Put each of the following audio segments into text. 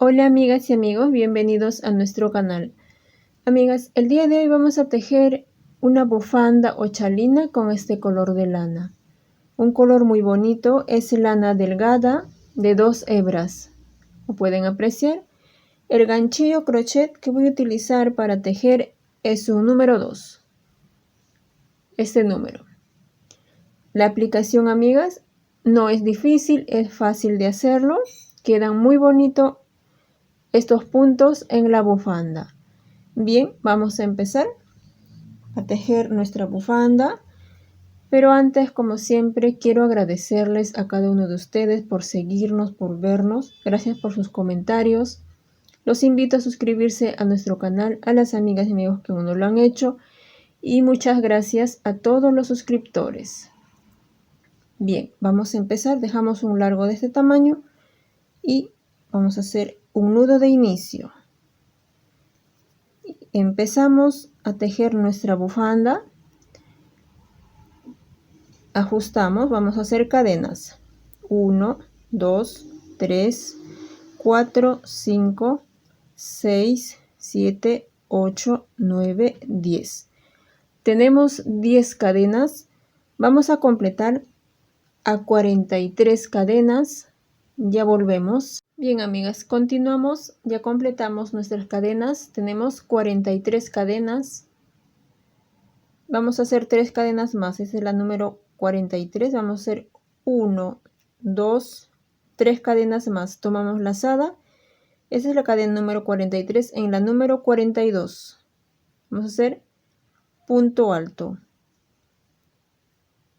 Hola amigas y amigos, bienvenidos a nuestro canal. Amigas, el día de hoy vamos a tejer una bufanda o chalina con este color de lana. Un color muy bonito, es lana delgada de 2 hebras. Como pueden apreciar, el ganchillo crochet que voy a utilizar para tejer es un número 2. Este número. La aplicación, amigas, no es difícil, es fácil de hacerlo. Quedan muy bonitos estos puntos en la bufanda. Bien, vamos a empezar a tejer nuestra bufanda, pero antes, como siempre, quiero agradecerles a cada uno de ustedes por seguirnos, por vernos. Gracias por sus comentarios. Los invito a suscribirse a nuestro canal, a las amigas y amigos que aún no lo han hecho, y muchas gracias a todos los suscriptores. Bien, vamos a empezar. Dejamos un largo de este tamaño y vamos a hacer un nudo de inicio. Empezamos a tejer nuestra bufanda. Ajustamos, vamos a hacer cadenas. 1, 2, 3, 4, 5, 6, 7, 8, 9, 10. Tenemos 10 cadenas. Vamos a completar a 43 cadenas. Ya volvemos. Bien, amigas, continuamos. Ya completamos nuestras cadenas. Tenemos 43 cadenas. Vamos a hacer 3 cadenas más. Esa es la número 43. Vamos a hacer 1, 2, 3 cadenas más. Tomamos lazada. Esa es la cadena número 43. En la número 42 vamos a hacer punto alto.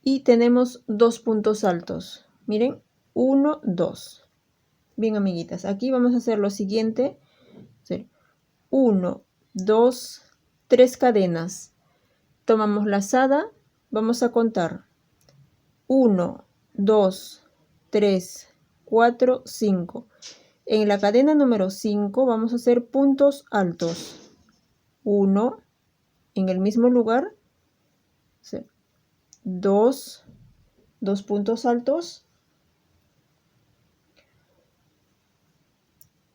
Y tenemos 2 puntos altos. Miren, 1, 2. Bien, amiguitas, aquí vamos a hacer lo siguiente. 1, 2, 3 cadenas. Tomamos lazada. Vamos a contar 1, 2, 3, 4, 5. En la cadena número 5 vamos a hacer puntos altos. 1 en el mismo lugar. 2 puntos altos.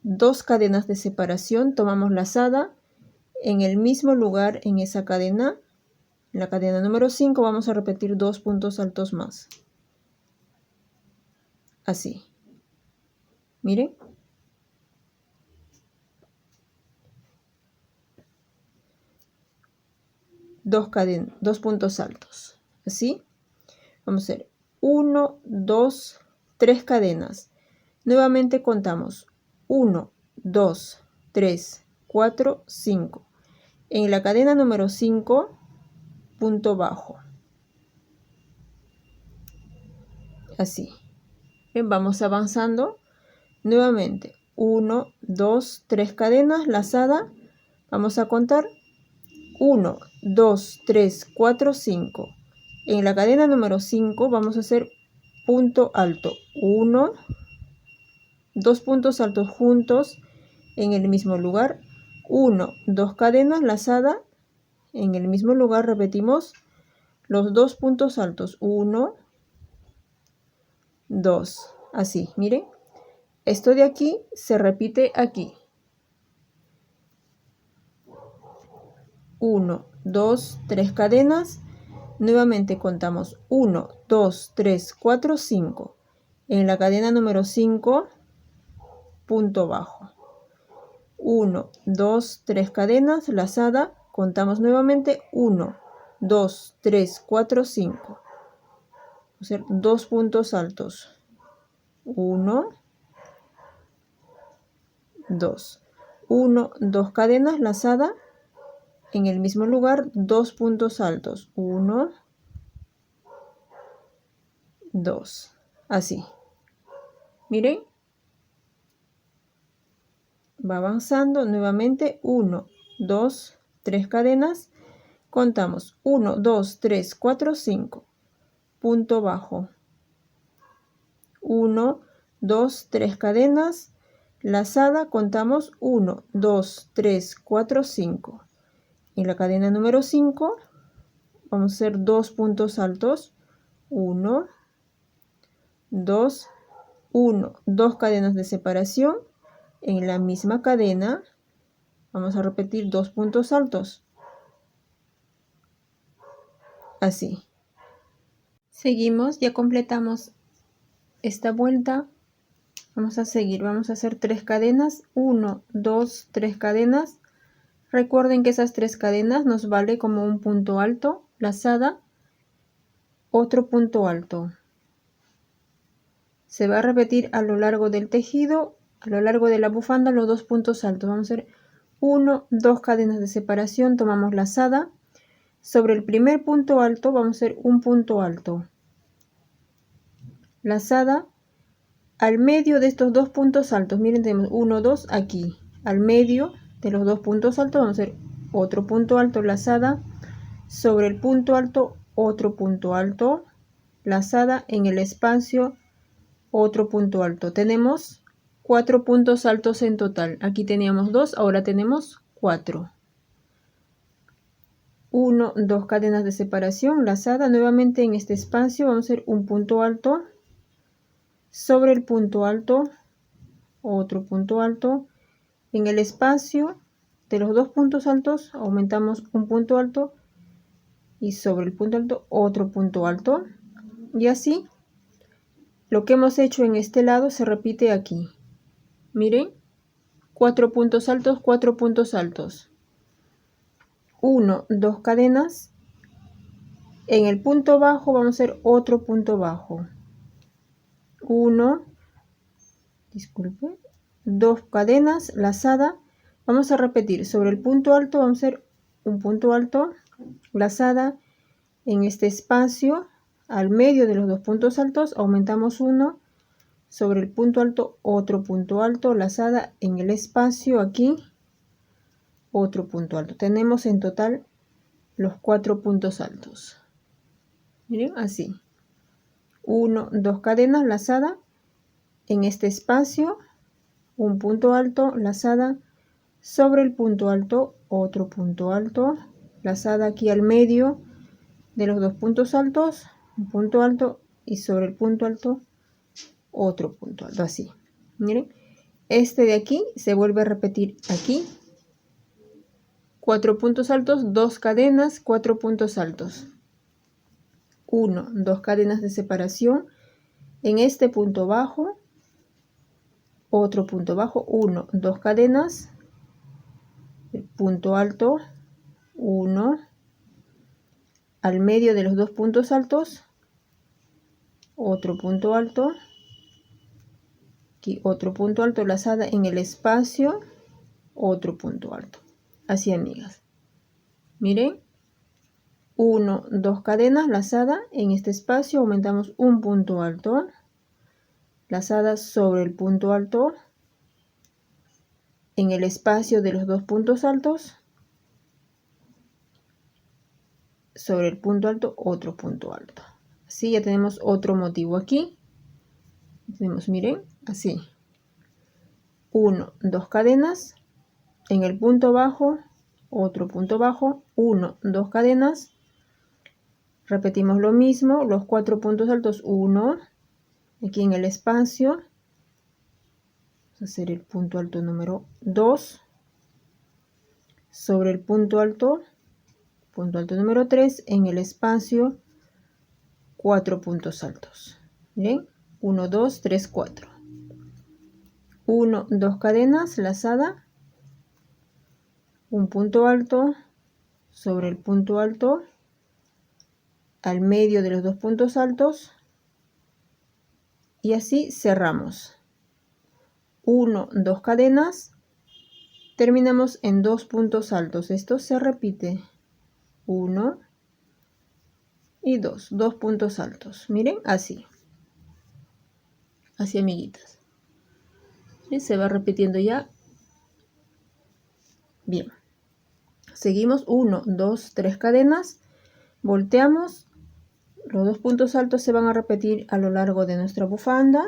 2 cadenas de separación. Tomamos lazada. En el mismo lugar, en esa cadena, en la cadena número 5, vamos a repetir 2 puntos altos más. Así. Miren. Dos puntos altos. Así. Vamos a hacer 1, 2, 3 cadenas. Nuevamente contamos 1, 2, 3, 4, 5. En la cadena número 5, punto bajo. Así. Bien, vamos avanzando. Nuevamente 1, 2, 3 cadenas, lazada. Vamos a contar 1, 2, 3, 4, 5. En la cadena número 5 vamos a hacer punto alto. 1, 2 puntos altos juntos en el mismo lugar. 1, 2 cadenas, lazada. En el mismo lugar repetimos los 2 puntos altos. 1, 2. Así, miren. Esto de aquí se repite aquí. 1, 2, 3 cadenas. Nuevamente contamos 1, 2, 3, 4, 5. En la cadena número 5, punto bajo. 1, 2, 3 cadenas, lazada. Contamos nuevamente 1, 2, 3, 4, 5. Vamos a hacer 2 puntos altos. 1, 2. 1, 2 cadenas, lazada. En el mismo lugar, 2 puntos altos. 1, 2. Así. Miren. Va avanzando nuevamente. 1, 2, 3 cadenas. Contamos 1, 2, 3, 4, 5. Punto bajo. 1, 2, 3 cadenas. Lazada contamos 1, 2, 3, 4, 5. En la cadena número 5 vamos a hacer 2 puntos altos. 1, 2, 1, 2 cadenas de separación. en la misma cadena vamos a repetir 2 puntos altos, así. Seguimos, ya completamos esta vuelta. Vamos a seguir, vamos a hacer 3 cadenas, 1, 2, 3 cadenas. Recuerden que esas 3 cadenas nos vale como un punto alto, lazada, otro punto alto. Se va a repetir a lo largo del tejido, a lo largo de la bufanda, los 2 puntos altos. Vamos a hacer 1, 2 cadenas de separación, tomamos lazada. Sobre el primer punto alto vamos a hacer un punto alto. Lazada al medio de estos 2 puntos altos. Miren, tenemos 1, 2 aquí. Al medio de los 2 puntos altos vamos a hacer otro punto alto, lazada. Sobre el punto alto, otro punto alto, lazada. En el espacio, otro punto alto. Tenemos 4 puntos altos en total. Aquí teníamos 2, ahora tenemos 4. 1, 2 cadenas de separación, lazada. Nuevamente en este espacio vamos a hacer un punto alto. Sobre el punto alto, otro punto alto. En el espacio de los 2 puntos altos aumentamos un punto alto y sobre el punto alto otro punto alto, y así lo que hemos hecho en este lado se repite aquí. Miren, 4 puntos altos, 4 puntos altos, 1, 2 cadenas. En el punto bajo vamos a hacer otro punto bajo, 1, disculpe, 2 cadenas, lazada. Vamos a repetir sobre el punto alto, vamos a hacer un punto alto, lazada. En este espacio al medio de los 2 puntos altos aumentamos 1, sobre el punto alto otro punto alto, lazada. En el espacio aquí otro punto alto. Tenemos en total los 4 puntos altos. Miren, así, 1, 2 cadenas, lazada. En este espacio un punto alto, lazada. Sobre el punto alto otro punto alto, lazada. Aquí al medio de los 2 puntos altos un punto alto y sobre el punto alto otro punto alto, así. Miren, este de aquí se vuelve a repetir aquí, 4 puntos altos, 2 cadenas, 4 puntos altos, 1, 2 cadenas de separación. En este punto bajo otro punto bajo, 1, 2 cadenas, punto alto, 1, al medio de los 2 puntos altos otro punto alto, aquí otro punto alto, lazada. En el espacio otro punto alto, así, amigas. Miren, 1, 2 cadenas, lazada. En este espacio aumentamos un punto alto, lazada. Sobre el punto alto, en el espacio de los 2 puntos altos, sobre el punto alto otro punto alto, así. Ya tenemos otro motivo aquí. Tenemos, miren, así, 1, 2 cadenas. En el punto bajo otro punto bajo, 1, 2 cadenas. Repetimos lo mismo, los 4 puntos altos, 1, aquí en el espacio vamos a hacer el punto alto número 2, sobre el punto alto número 3, en el espacio 4 puntos altos. Miren, 1, 2, 3, 4, 1, 2 cadenas, lazada, un punto alto, sobre el punto alto, al medio de los 2 puntos altos, y así cerramos. 1, 2 cadenas, terminamos en 2 puntos altos. Esto se repite, 1 y 2, 2 puntos altos. Miren, así, así, amiguitas. ¿Sí? Se va repitiendo ya. Bien, seguimos, 1, 2, 3 cadenas, volteamos. Los 2 puntos altos se van a repetir a lo largo de nuestra bufanda.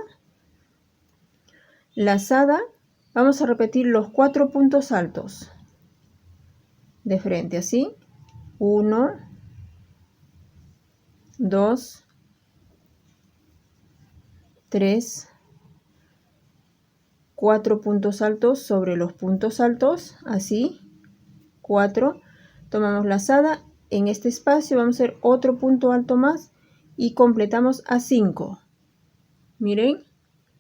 Lazada, vamos a repetir los 4 puntos altos de frente, así, 1, 2, 3, 4 puntos altos sobre los puntos altos, así, 4. Tomamos lazada, en este espacio vamos a hacer otro punto alto más y completamos a 5. Miren,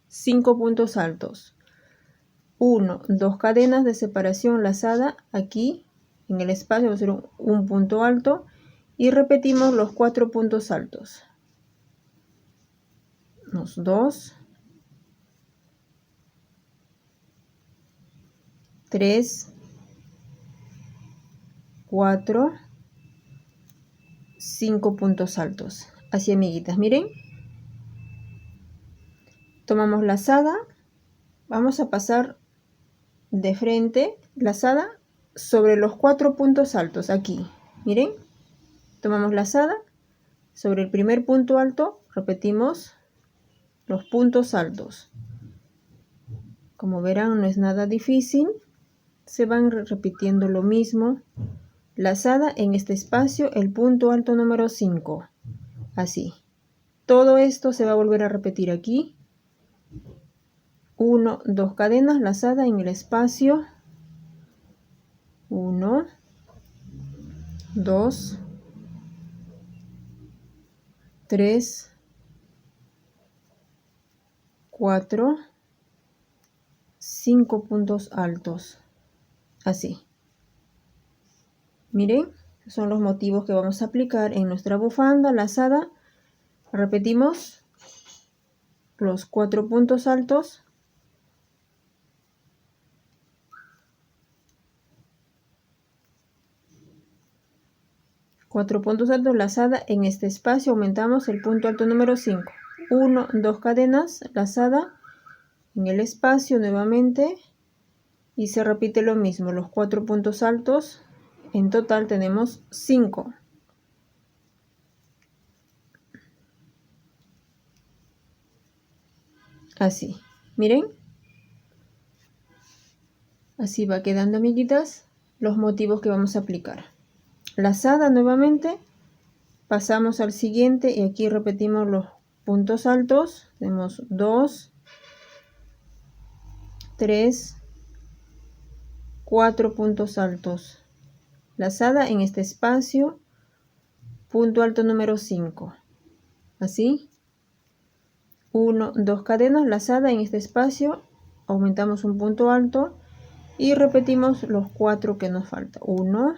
5 puntos altos. 1, 2 cadenas de separación lazada aquí en el espacio, vamos a hacer un punto alto y repetimos los 4 puntos altos. 2, 3, 4, 5 puntos altos. Así, amiguitas, miren. Tomamos lazada, vamos a pasar de frente, lazada sobre los 4 puntos altos aquí. Miren, tomamos lazada sobre el primer punto alto, repetimos los puntos altos. Como verán, no es nada difícil, se van repitiendo lo mismo. Lazada en este espacio, el punto alto número 5, así. Todo esto se va a volver a repetir aquí. 1, 2 cadenas, lazada en el espacio. 1, 2, 3, 4, 5 puntos altos. Así. Miren, son los motivos que vamos a aplicar en nuestra bufanda lazada. Repetimos los 4 puntos altos. Cuatro puntos altos, lazada en este espacio, aumentamos el punto alto número 5. 1, 2 cadenas, lazada en el espacio nuevamente y se repite lo mismo, los 4 puntos altos. En total tenemos 5. Así, miren. Así va quedando, amiguitas, los motivos que vamos a aplicar. Lazada nuevamente, pasamos al siguiente y aquí repetimos los puntos altos. Tenemos 2, 3, 4 puntos altos. Lazada en este espacio, punto alto número 5. Así. 1, 2 cadenas, lazada en este espacio, aumentamos un punto alto y repetimos los 4 que nos falta. 1,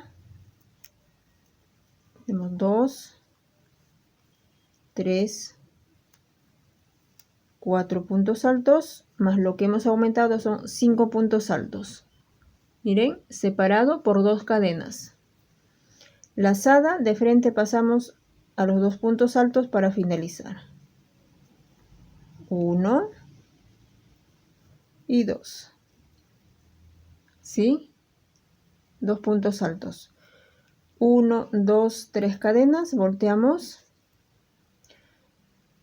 tenemos 2, 3, 4 puntos altos, más lo que hemos aumentado son 5 puntos altos. Miren, separado por 2 cadenas. Lazada, de frente pasamos a los 2 puntos altos para finalizar. 1 y 2. ¿Sí? 2 puntos altos. 1, 2, 3 cadenas, volteamos.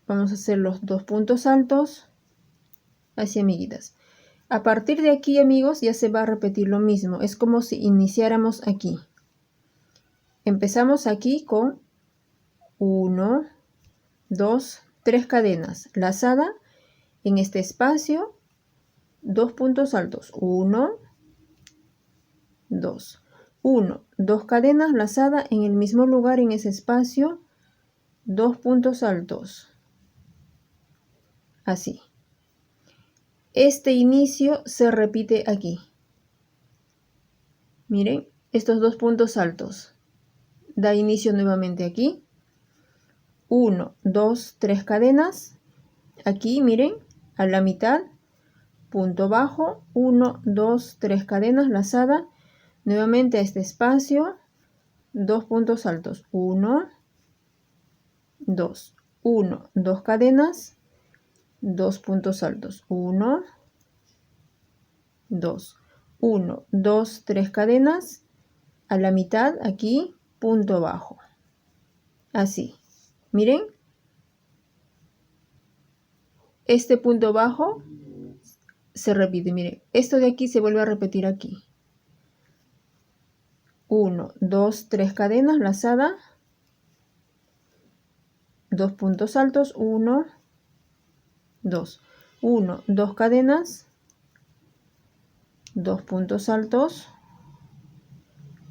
Vamos a hacer los 2 puntos altos. Así, amiguitas. A partir de aquí, amigos, ya se va a repetir lo mismo. Es como si iniciáramos aquí. Empezamos aquí con 1, 2, 3 cadenas. Lazada en este espacio, 2 puntos altos. 1, 2. 1, 2 cadenas, lazada en el mismo lugar en ese espacio, 2 puntos altos. Así. Este inicio se repite aquí. Miren, estos 2 puntos altos. Da inicio nuevamente aquí. 1, 2, 3 cadenas. Aquí, miren, a la mitad, punto bajo, 1, 2, 3 cadenas, lazada. Nuevamente a este espacio, 2 puntos altos. 1, 2. 1, 2 cadenas, 2 puntos altos. 1, 2. 1, 2, 3 cadenas. A la mitad, aquí, punto bajo. Así. Miren. Este punto bajo se repite. Miren. Esto de aquí se vuelve a repetir aquí. 1, 2, 3 cadenas, lazada. 2 puntos altos. 1, 2. 1, 2 cadenas. 2 puntos altos,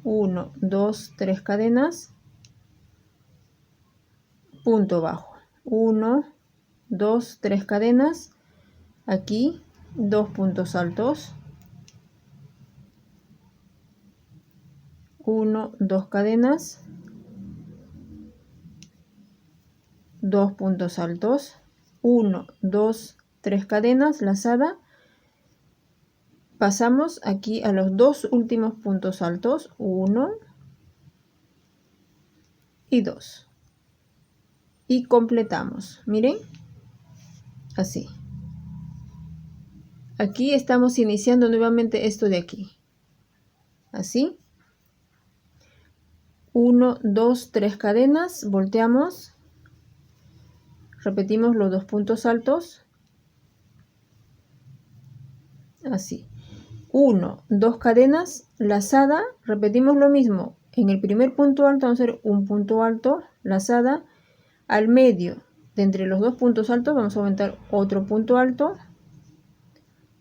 1, 2, 3 cadenas, punto bajo, 1, 2, 3 cadenas, aquí 2 puntos altos, 1, 2 cadenas, 2 puntos altos, 1, 2, 3 cadenas, lazada, pasamos aquí a los dos últimos puntos altos, 1 y 2, y completamos, miren, así. Aquí estamos iniciando nuevamente esto de aquí, así, 1, 2, 3 cadenas, volteamos, repetimos los dos puntos altos, así, 1, 2 cadenas, lazada, repetimos lo mismo, en el primer punto alto vamos a hacer un punto alto, lazada, al medio de entre los dos puntos altos vamos a aumentar otro punto alto,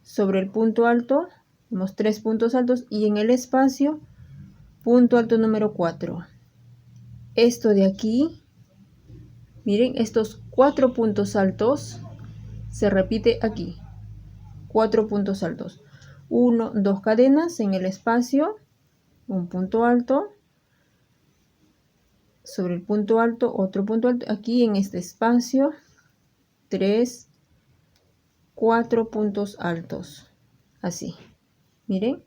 sobre el punto alto, tenemos 3 puntos altos y en el espacio, punto alto número 4. Esto de aquí, miren, estos 4 puntos altos se repite aquí, 4 puntos altos, 1, 2 cadenas en el espacio, un punto alto, sobre el punto alto, otro punto alto, aquí en este espacio, 3, 4 puntos altos, así, miren,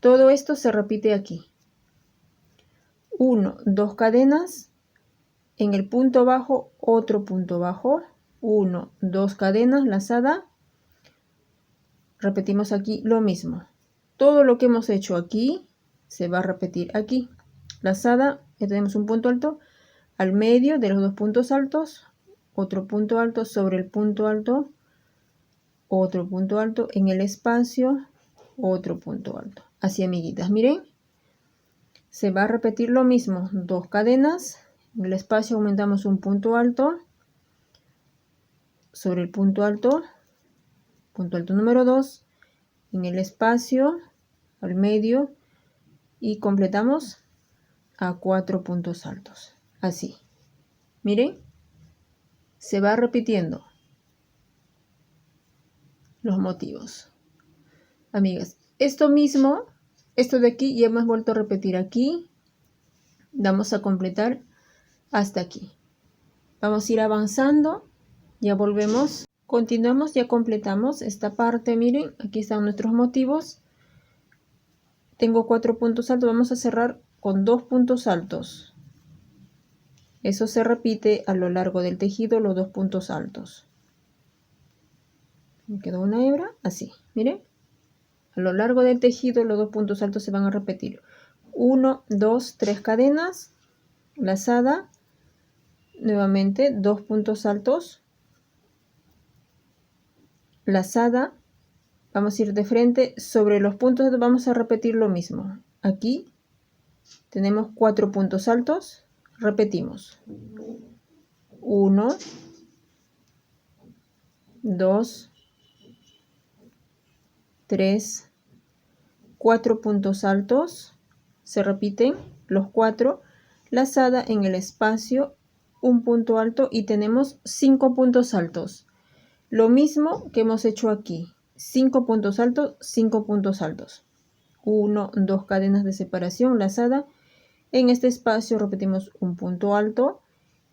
todo esto se repite aquí, 1, 2 cadenas, en el punto bajo, otro punto bajo, 1, 2 cadenas, lazada, repetimos aquí lo mismo, todo lo que hemos hecho aquí, se va a repetir aquí, lazada, ya tenemos un punto alto, al medio de los dos puntos altos, otro punto alto sobre el punto alto, otro punto alto en el espacio, otro punto alto, así amiguitas, miren, se va a repetir lo mismo, 2 cadenas, en el espacio aumentamos un punto alto, sobre el punto alto número 2, en el espacio, al medio, y completamos a 4 puntos altos, así, miren, se va repitiendo los motivos. Amigas, esto mismo, esto de aquí ya hemos vuelto a repetir aquí, vamos a completar hasta aquí, vamos a ir avanzando, ya volvemos, continuamos, ya completamos esta parte, miren, aquí están nuestros motivos, tengo 4 puntos altos, vamos a cerrar con 2 puntos altos, eso se repite a lo largo del tejido, los 2 puntos altos, me quedó una hebra, así, miren, a lo largo del tejido los 2 puntos altos se van a repetir, 1, 2, 3 cadenas, lazada, nuevamente 2 puntos altos, lazada, vamos a ir de frente, sobre los puntos altos vamos a repetir lo mismo, aquí tenemos 4 puntos altos, repetimos, 1, 2, 3, 4 puntos altos, se repiten los 4, lazada en el espacio, un punto alto y tenemos 5 puntos altos. Lo mismo que hemos hecho aquí, 5 puntos altos, 5 puntos altos. 1, 2 cadenas de separación, lazada. En este espacio repetimos un punto alto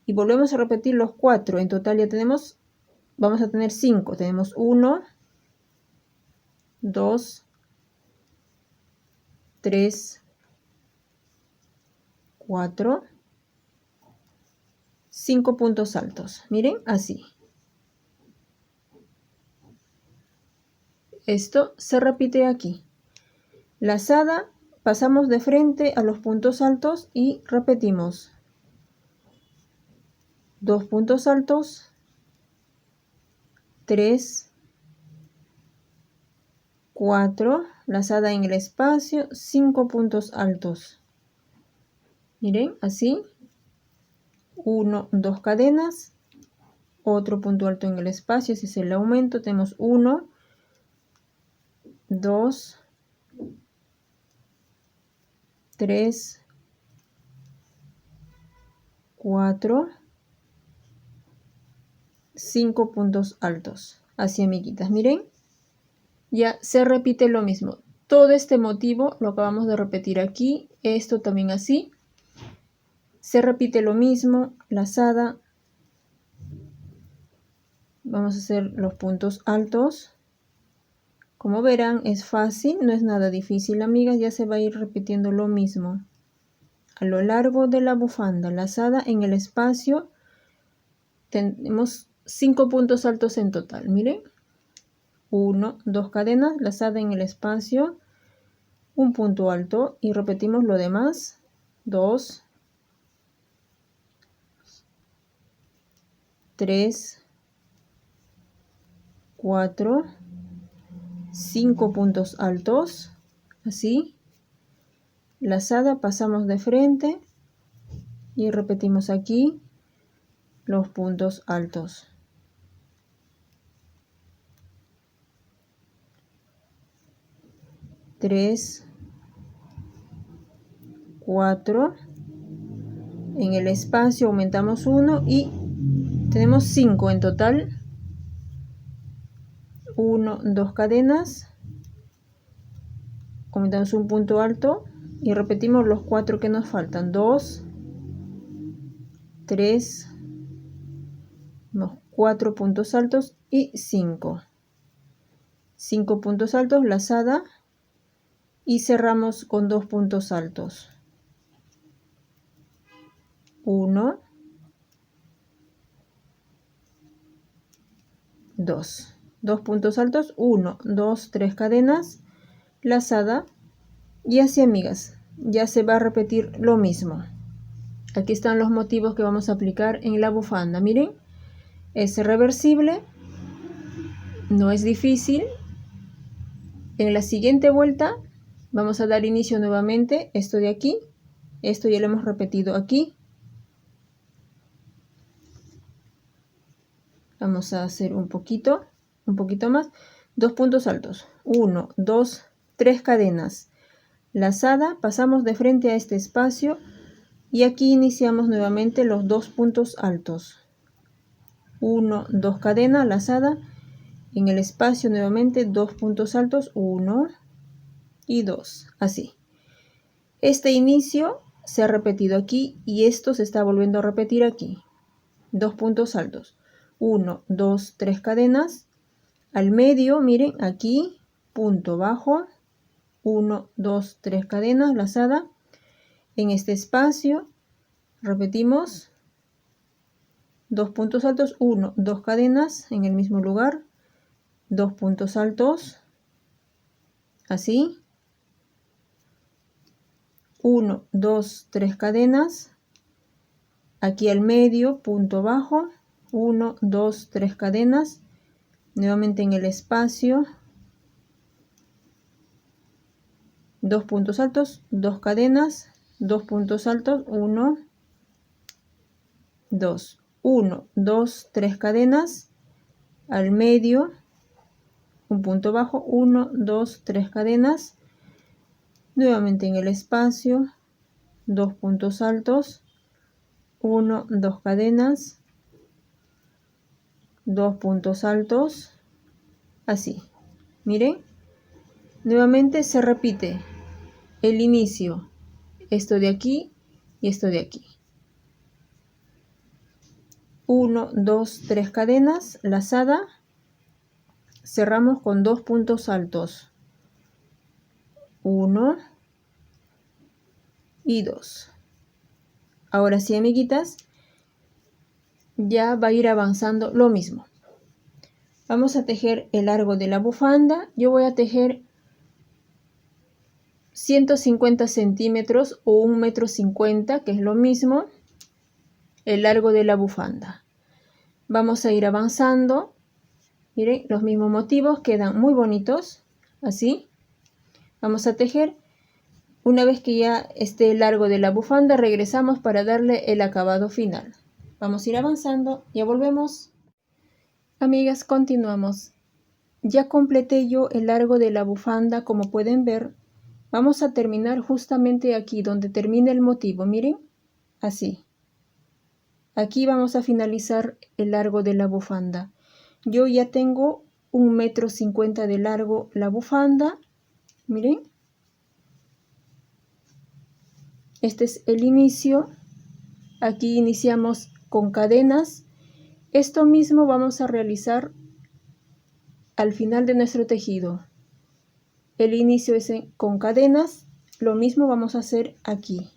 y volvemos a repetir los 4. En total ya tenemos, vamos a tener 5. Tenemos 1, 2, 3, 4, 5 puntos altos. Miren, así. Esto se repite aquí. Lazada, pasamos de frente a los puntos altos y repetimos. 2 puntos altos, 3, 4, lazada en el espacio, 5 puntos altos. Miren, así. 1, 2 cadenas, otro punto alto en el espacio, ese es el aumento, tenemos 1, 2, 3, 4, 5 puntos altos. Así, amiguitas, miren. Ya se repite lo mismo. Todo este motivo lo acabamos de repetir aquí. Esto también así. Se repite lo mismo, lazada. Vamos a hacer los puntos altos. Como verán, es fácil, no es nada difícil, amigas. Ya se va a ir repitiendo lo mismo a lo largo de la bufanda. Lazada en el espacio. Tenemos 5 puntos altos en total. Miren. 1, 2 cadenas, lazada en el espacio, un punto alto y repetimos lo demás. 2, 3, 4, 5 puntos altos, así, lazada, pasamos de frente y repetimos aquí los puntos altos. 3, 4, en el espacio aumentamos 1 y tenemos 5 en total. 1, 2 cadenas, aumentamos un punto alto y repetimos los 4 que nos faltan. 2, 3, 4 puntos altos y 5. 5 puntos altos, lazada y cerramos con 2 puntos altos. 1, 2. 2 puntos altos, 1, 2, 3 cadenas, lazada y así, amigas, ya se va a repetir lo mismo. Aquí están los motivos que vamos a aplicar en la bufanda. Miren, es reversible, no es difícil. En la siguiente vuelta vamos a dar inicio nuevamente, esto de aquí, esto ya lo hemos repetido aquí. Vamos a hacer un poquito más. 2 puntos altos, 1, 2, 3 cadenas, lazada, pasamos de frente a este espacio y aquí iniciamos nuevamente los 2 puntos altos. 1, 2 cadenas, lazada, en el espacio nuevamente 2 puntos altos, 1 y 2, así. Este inicio se ha repetido aquí y esto se está volviendo a repetir aquí. 2 puntos altos, 1, 2, 3 cadenas, al medio, miren, aquí, punto bajo, 1, 2, 3 cadenas, lazada, en este espacio, repetimos, 2 puntos altos, 1, 2 cadenas, en el mismo lugar, 2 puntos altos, así, 1, 2, 3 cadenas, aquí al medio, punto bajo, 1, 2, 3 cadenas, nuevamente en el espacio, 2 puntos altos, 2 cadenas, 2 puntos altos, 1, 2, 1, 2, 3 cadenas, al medio, un punto bajo, 1, 2, 3 cadenas, nuevamente en el espacio, 2 puntos altos, 1, 2 cadenas, 2 puntos altos, así. Miren, nuevamente se repite el inicio, esto de aquí y esto de aquí. 1, 2, 3 cadenas, lazada, cerramos con 2 puntos altos, 1 y 2. Ahora sí, amiguitas, ya va a ir avanzando lo mismo. Vamos a tejer el largo de la bufanda. Yo voy a tejer 150 centímetros o 1,50 m, que es lo mismo, el largo de la bufanda. Vamos a ir avanzando. Miren, los mismos motivos quedan muy bonitos, así. Vamos a tejer. Una vez que ya esté el largo de la bufanda, regresamos para darle el acabado final. Vamos a ir avanzando, ya volvemos. Amigas, continuamos. Ya completé yo el largo de la bufanda, como pueden ver. Vamos a terminar justamente aquí donde termina el motivo, miren, así. Aquí vamos a finalizar el largo de la bufanda. Yo ya tengo 1,50 m de largo la bufanda, miren. Este es el inicio. Aquí iniciamos con cadenas. Esto mismo vamos a realizar al final de nuestro tejido. El inicio es con cadenas. Lo mismo vamos a hacer aquí.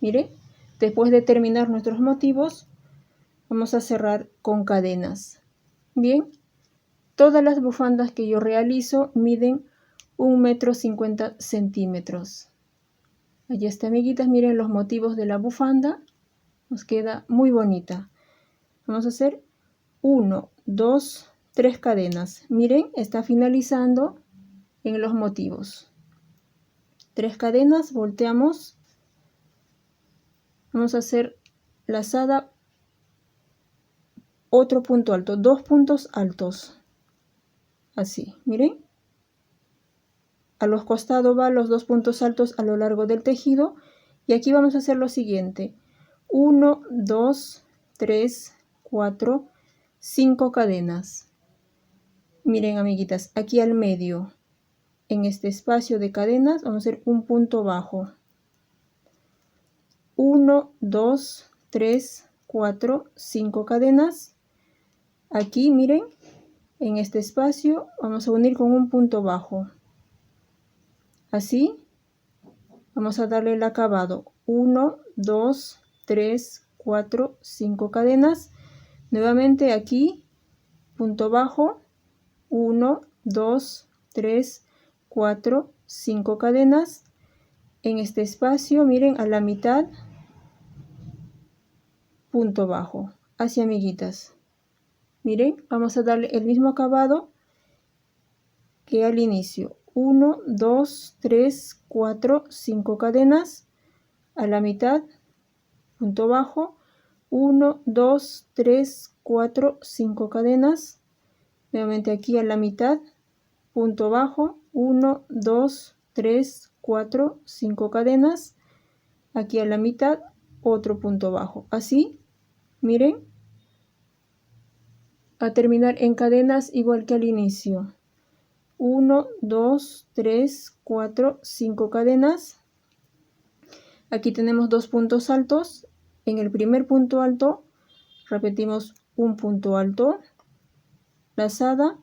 Mire, después de terminar nuestros motivos, vamos a cerrar con cadenas. Bien, todas las bufandas que yo realizo miden 1,50 m. Allí está, amiguitas, miren los motivos de la bufanda. Nos queda muy bonita. Vamos a hacer 1, 2, 3 cadenas. Miren, está finalizando en los motivos. 3 cadenas, volteamos. Vamos a hacer lazada, otro punto alto, 2 puntos altos. Así, miren. A los costados van los 2 puntos altos a lo largo del tejido. Y aquí vamos a hacer lo siguiente. 1, 2, 3, 4, 5 cadenas. Miren, amiguitas, aquí al medio, en este espacio de cadenas, vamos a hacer un punto bajo. 1, 2, 3, 4, 5 cadenas. Aquí, miren, en este espacio vamos a unir con un punto bajo. Así, vamos a darle el acabado. 1, 2, 3, 4, 5 cadenas. Nuevamente aquí, punto bajo. 1, 2, 3, 4, 5 cadenas. En este espacio, miren, a la mitad, punto bajo. Así, amiguitas. Miren, vamos a darle el mismo acabado que al inicio. 1, 2, 3, 4, 5 cadenas. A la mitad, punto bajo. 1, 2, 3, 4, 5 cadenas. Nuevamente aquí a la mitad, punto bajo. 1, 2, 3, 4, 5 cadenas. Aquí a la mitad, otro punto bajo. Así, miren, a terminar en cadenas igual que al inicio. 1, 2, 3, 4, 5 cadenas. Aquí tenemos 2 puntos altos. En el primer punto alto repetimos un punto alto, lazada,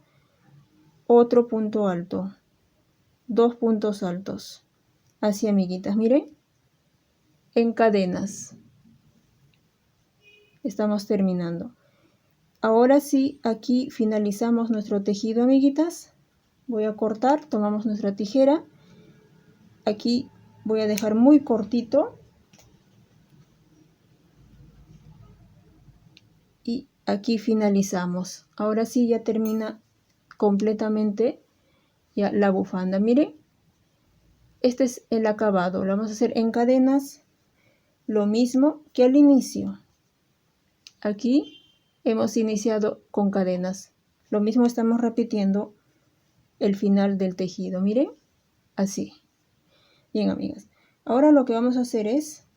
otro punto alto, 2 puntos altos. Así, amiguitas, miren, en cadenas. Estamos terminando. Ahora sí, aquí finalizamos nuestro tejido, amiguitas. Voy a cortar, tomamos nuestra tijera. Aquí voy a dejar muy cortito. Y aquí finalizamos. Ahora sí ya termina completamente ya la bufanda. Miren, este es el acabado. Lo vamos a hacer en cadenas. Lo mismo que al inicio. Aquí hemos iniciado con cadenas. Lo mismo estamos repitiendo el final del tejido. Miren, así. Bien, amigas. Ahora lo que vamos a hacer es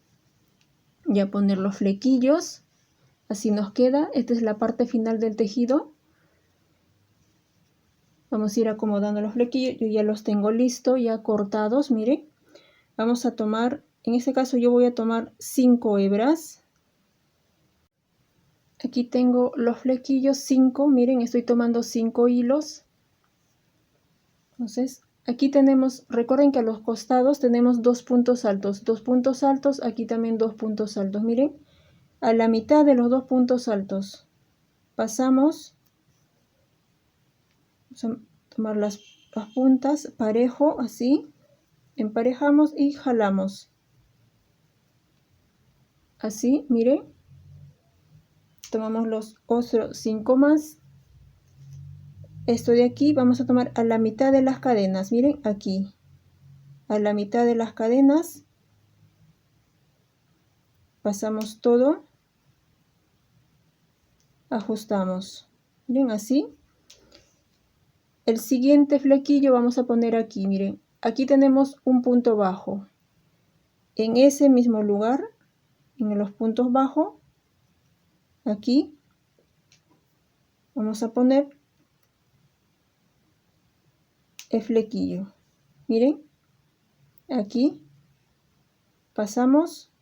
ya poner los flequillos. Así nos queda. Esta es la parte final del tejido. Vamos a ir acomodando los flequillos. Yo ya los tengo listos, ya cortados. Miren. Vamos a tomar, en este caso yo voy a tomar 5 hebras. Aquí tengo los flequillos 5. Miren, estoy tomando 5 hilos. Entonces, aquí tenemos, recuerden que a los costados tenemos 2 puntos altos. 2 puntos altos, aquí también 2 puntos altos. Miren, a la mitad de los 2 puntos altos pasamos. Vamos a tomar las puntas parejo, así. Emparejamos y jalamos. Así, miren. Tomamos los otros 5 más. Esto de aquí vamos a tomar a la mitad de las cadenas. Miren, aquí. A la mitad de las cadenas. Pasamos todo. Ajustamos. Miren, así. El siguiente flequillo vamos a poner aquí, miren, aquí tenemos un punto bajo. En ese mismo lugar, en los puntos bajos, aquí vamos a poner el flequillo. Miren, aquí pasamos,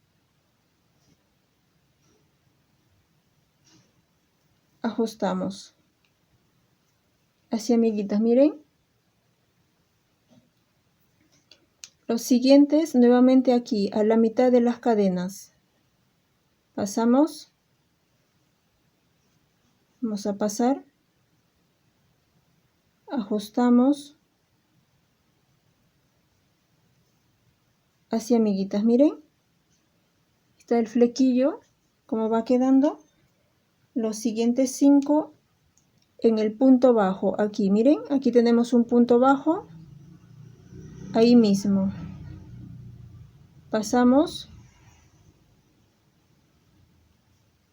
ajustamos. Así, amiguitas, miren. Los siguientes, nuevamente aquí, a la mitad de las cadenas. Pasamos. Vamos a pasar. Ajustamos. Así, amiguitas, miren. Está el flequillo, como va quedando. Los siguientes 5 en el punto bajo, aquí, miren, aquí tenemos un punto bajo, ahí mismo. Pasamos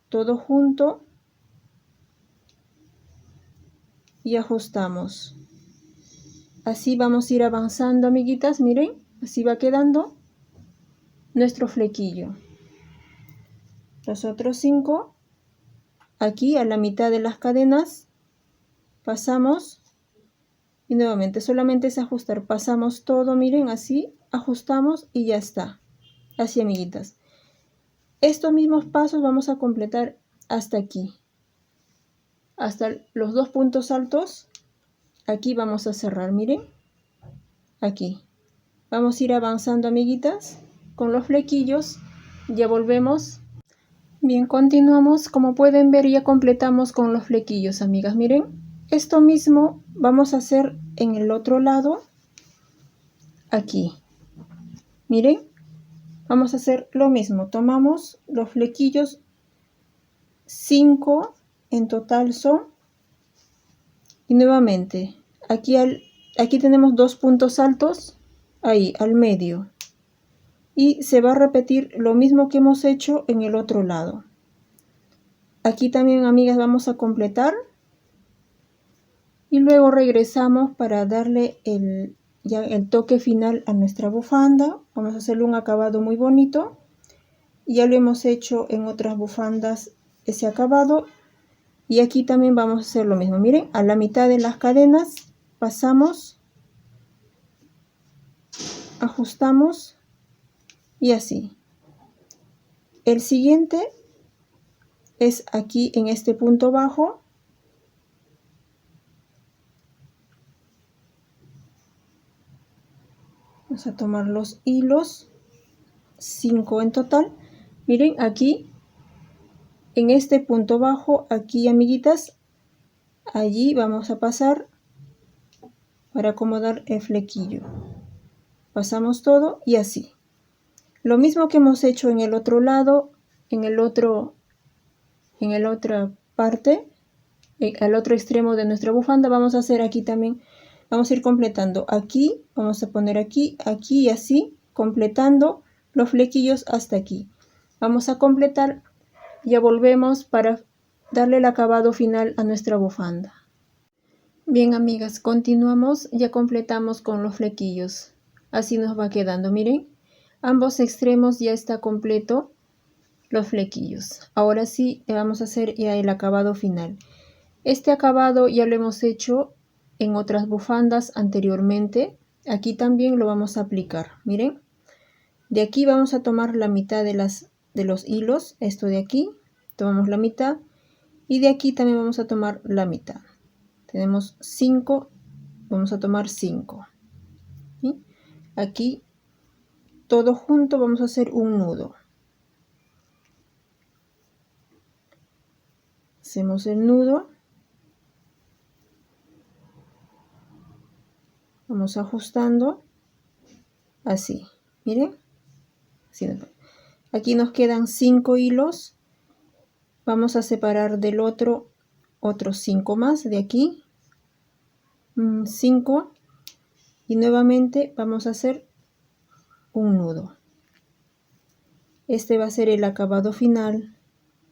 todo junto y ajustamos. Así vamos a ir avanzando, amiguitas, miren, así va quedando nuestro flequillo. Los otros 5, aquí a la mitad de las cadenas, pasamos y nuevamente solamente es ajustar. Pasamos todo, miren, así, ajustamos y ya está. Así, amiguitas. Estos mismos pasos vamos a completar hasta aquí. Hasta los 2 puntos altos, aquí vamos a cerrar, miren. Aquí. Vamos a ir avanzando, amiguitas, con los flequillos. Ya volvemos. Bien, continuamos. Como pueden ver, ya completamos con los flequillos, amigas. Miren, esto mismo vamos a hacer en el otro lado. Aquí. Miren, vamos a hacer lo mismo. Tomamos los flequillos, 5 en total son. Y nuevamente, aquí tenemos 2 puntos altos, ahí, al medio. Y se va a repetir lo mismo que hemos hecho en el otro lado. Aquí también, amigas, vamos a completar. Y luego regresamos para darle el toque final a nuestra bufanda. Vamos a hacerle un acabado muy bonito. Ya lo hemos hecho en otras bufandas ese acabado. Y aquí también vamos a hacer lo mismo. Miren, a la mitad de las cadenas pasamos, ajustamos y así. El siguiente es aquí en este punto bajo. Vamos a tomar los hilos, 5 en total. Miren, aquí en este punto bajo, aquí, amiguitas, allí vamos a pasar para acomodar el flequillo. Pasamos todo y así. Lo mismo que hemos hecho en el otro lado, en la otra parte, al otro extremo de nuestra bufanda, vamos a hacer aquí también. Vamos a ir completando aquí, vamos a poner aquí, aquí y así, completando los flequillos hasta aquí. Vamos a completar. Ya volvemos para darle el acabado final a nuestra bufanda. Bien, amigas, continuamos. Ya completamos con los flequillos. Así nos va quedando, miren. Ambos extremos ya está completo los flequillos. Ahora sí, vamos a hacer ya el acabado final. Este acabado ya lo hemos hecho en otras bufandas anteriormente. Aquí también lo vamos a aplicar, miren. De aquí vamos a tomar la mitad de los hilos, esto de aquí, tomamos la mitad y de aquí también vamos a tomar la mitad. Tenemos 5, vamos a tomar 5. ¿Sí? Aquí todo junto vamos a hacer un nudo. Hacemos el nudo. Vamos ajustando así, miren. Así. Aquí nos quedan 5 hilos. Vamos a separar del otros 5 más de aquí. 5 y nuevamente vamos a hacer un nudo. Este va a ser el acabado final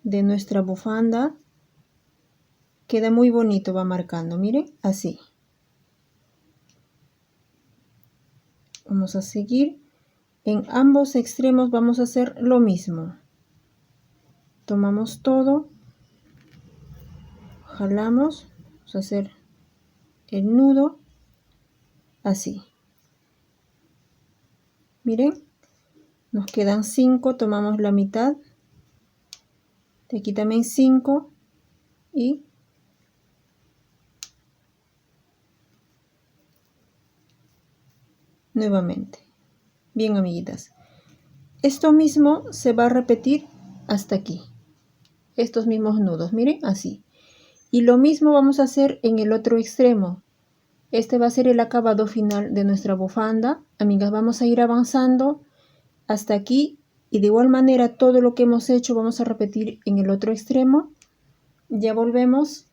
de nuestra bufanda. Queda muy bonito, va marcando, miren, así. Vamos a seguir. En ambos extremos vamos a hacer lo mismo. Tomamos todo, jalamos, vamos a hacer el nudo así. Miren, nos quedan 5, tomamos la mitad. De aquí también 5 y nuevamente. Bien, amiguitas. Esto mismo se va a repetir hasta aquí. Estos mismos nudos, miren, así. Y lo mismo vamos a hacer en el otro extremo. Este va a ser el acabado final de nuestra bufanda. Amigas, vamos a ir avanzando hasta aquí. Y de igual manera todo lo que hemos hecho vamos a repetir en el otro extremo. Ya volvemos.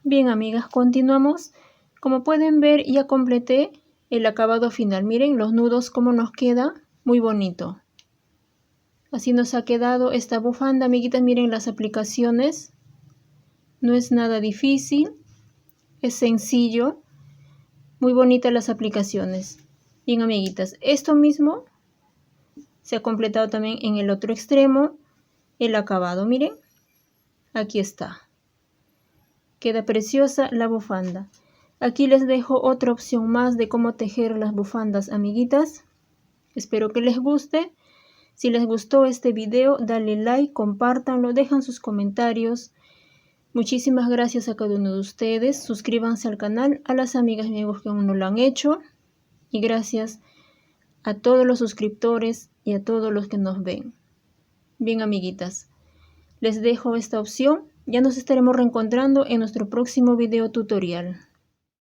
Bien, amigas, continuamos. Como pueden ver, ya completé el acabado final. Miren los nudos cómo nos queda. Muy bonito. Así nos ha quedado esta bufanda, amiguitas. Miren las aplicaciones. No es nada difícil. Es sencillo. Muy bonitas las aplicaciones. Bien, amiguitas. Esto mismo se ha completado también en el otro extremo. El acabado, miren. Aquí está. Queda preciosa la bufanda. Aquí les dejo otra opción más de cómo tejer las bufandas, amiguitas. Espero que les guste. Si les gustó este video, dale like, compártanlo, dejan sus comentarios. Muchísimas gracias a cada uno de ustedes. Suscríbanse al canal, a las amigas y amigos que aún no lo han hecho. Y gracias a todos los suscriptores y a todos los que nos ven. Bien, amiguitas, les dejo esta opción. Ya nos estaremos reencontrando en nuestro próximo video tutorial.